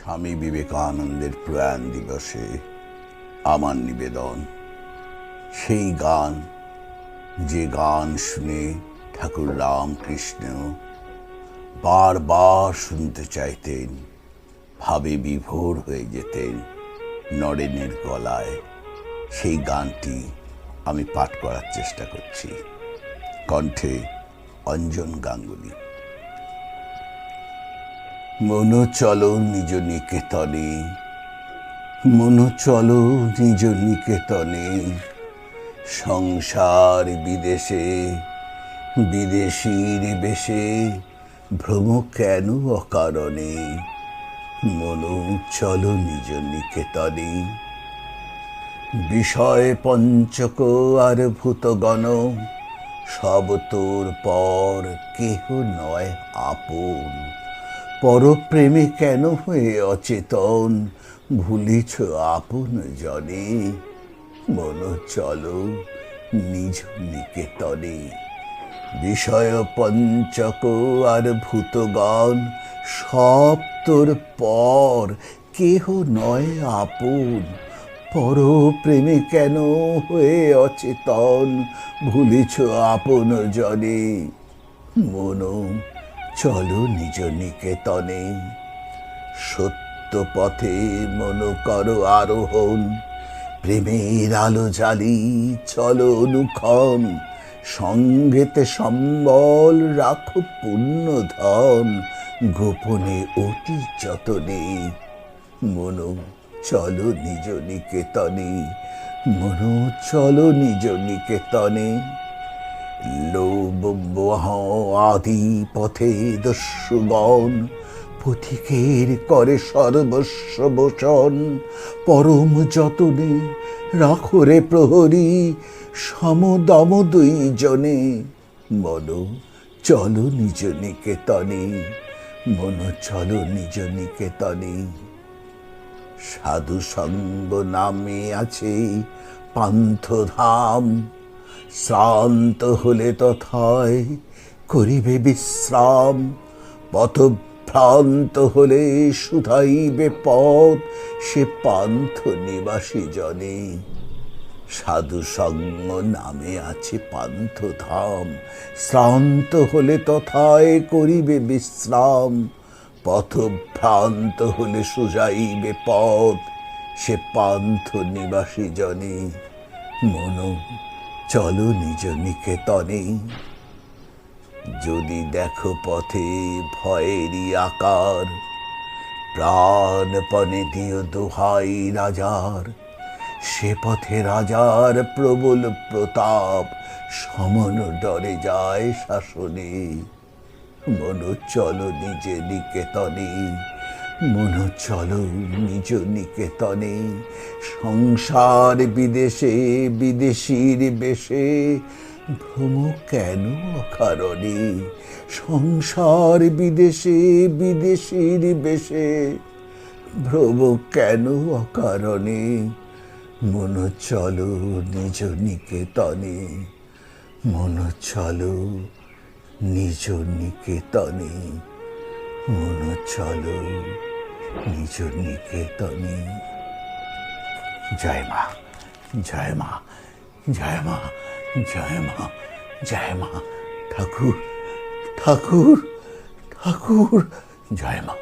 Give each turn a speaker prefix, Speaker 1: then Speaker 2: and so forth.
Speaker 1: স্বামী বিবেকানন্দের প্রয়াণ দিবসে আমার নিবেদন সেই গান, যে গান শুনে ঠাকুর রামকৃষ্ণ বারবার শুনতে চাইতেন, ভাবে বিভোর হয়ে যেতেন নরেনের গলায়। সেই গানটি আমি পাঠ করার চেষ্টা করছি, কণ্ঠে অঞ্জন গাঙ্গুলি। মন চলো নিজ নিকেতনে, মন চলো নিজ নিকেতনে, সংসার বিদেশে বিদেশীর বেশে ভ্রম কেন অকারণে। মন চলো নিজ নিকেতনে, বিষয় পঞ্চক আর ভূতগণ সব তোর পর, কেহ নয় আপন। পরপ্রেমে কেন হয়ে অচেতন, ভুলিছ আপন জনে। মন চলো নিজ নিকেতনে, বিষয় পঞ্চক আর ভূতগণ সব তোর পর, কেহ নয় আপন। পরপ্রেমে কেন হয়ে অচেতন, ভুলিছ আপন জনে। মন চলো নিজ নিকেতনে, সত্য পথে মন করো আরোহণ। প্রেমের আলো জ্বালি চলো অনুক্ষণ, সঙ্গেতে সম্বল রাখো পুণ্য ধন। গোপনে অতি যতনে, মন চলো নিজ নিকেতনে, মন চলো নিজ নিকেতনে। লোভ মোহ আদি পথে দস্যুগণ, পথিকের করে সর্বস্ব মোচন। পরম যতনে রাখো রে প্রহরী, সমদম দুইজনে। মন চলো নিজ নিকেতনে, মন চলো নিজ নিকেতনে। সাধু সঙ্গ নামে আছে পান্থধাম, শ্রান্ত হলে তথায় করিবে বিশ্রাম। পথভ্রান্ত হলে শুধাইবে পথ, সে পান্থ নিবাসী জনে। সাধু সঙ্গ নামে আছে পান্থধাম, শ্রান্ত হলে তথায় করিবে বিশ্রাম। পথভ্রান্ত হলে সুজাইবে পথ, সে পান্থ নিবাসী জনে। মন চলো নিজ নিকেতনে, যদি দেখো পথে ভয়েরই আকার, প্রাণপণে দিও দোহাই রাজার। সে পথে রাজার প্রবল প্রতাপ, সমন ডরে যায় শাসনে। মন চলো নিজ নিকেতনে, মন চলো নিজ নিকেতনে। সংসার বিদেশে বিদেশীর বেশে ভ্রম কেন অকারণে। সংসার বিদেশে বিদেশীর বেশে ভ্রম কেন অকারণে। মন চলো নিজ নিকেতনে, মন চলো নিজ নিকেতনে, মন চলো নিজ নিকেতনে। জয় মা, জয় মা, জয় মা, জয় মা, জয় মা। ঠাকুর ঠাকুর ঠাকুর, জয় মা।